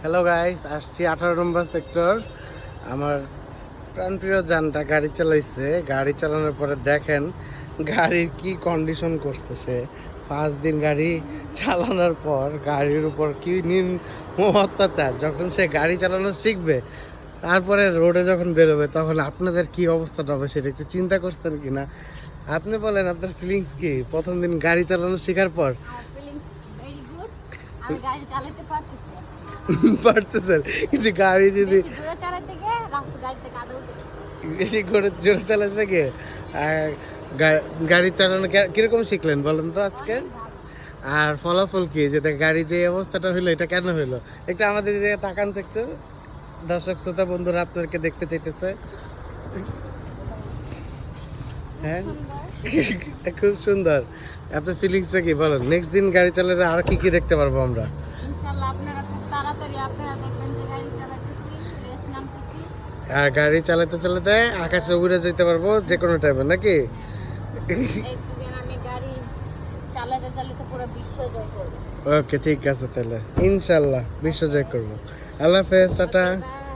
Hello guys, আসছি 18 নম্বর sector. আমার প্রাণপ্রিয় যানটা গাড়ি চালাইছে। গাড়ি চালানোর পরে দেখেন গাড়ির কি কন্ডিশন করছে সে। 5 দিন গাড়ি চালানোর পর গাড়ির উপর কি অত্যাচার। যখন সে গাড়ি চালানো শিখবে, তারপরে রোডে যখন বেরোবে, তখন আপনাদের কি অবস্থাটা হবে সেটা একটু চিন্তা করছেন কিনা? আপনি বলেন, আপনার ফিলিংস কি প্রথম দিন গাড়ি চালানো শেখার পর? আমার ফিলিংস ভেরি গুড। আমি গাড়ি চালাতে পারতেছি। পারতেছেন, কিন্তু গাড়ি যদি বেশি জোরে চালাতে গিয়ে গাড়িতে কাদা উঠে গেছে। বেশি করে জোরে চালাতে থাকে। আর গাড়ি চালানো কিরকম শিখলেন বলেন তো আজকে? অনেক ভালো। আর ফলাফল কি, যে গাড়ি যে অবস্থাটা হইলো, এটা কেন হইলো? একটু আমাদের দিকে তাকান তো একটু। দর্শক শ্রোতা বন্ধুরা আপনাদেরকে দেখতে চাইতেছে। হ্যাঁ, সুন্দর। খুব সুন্দর। আপনার ফিলিংসটা কি বলেন? নেক্সট দিন গাড়ি চালালে আর কি কি দেখতে পারবো আমরা? ইনশাআল্লাহ আপনারা খুব তাড়াতাড়ি দেখবেন যে গাড়ি চালাতেছি, রেস নামতেছি। আর গাড়ি চালাতে চালাতে আকাশে উড়ে যেতে পারবো যে কোনো টাইমে, নাকি? একদিন আমি গাড়ি চালাতে চালাতে পুরো বিশ্ব জয় করবো। ওকে, ঠিক আছে তাহলে ইনশাল্লাহ বিশ্ব জয় করবো। আল্লাহ হাফেজ, টাটা। বাই।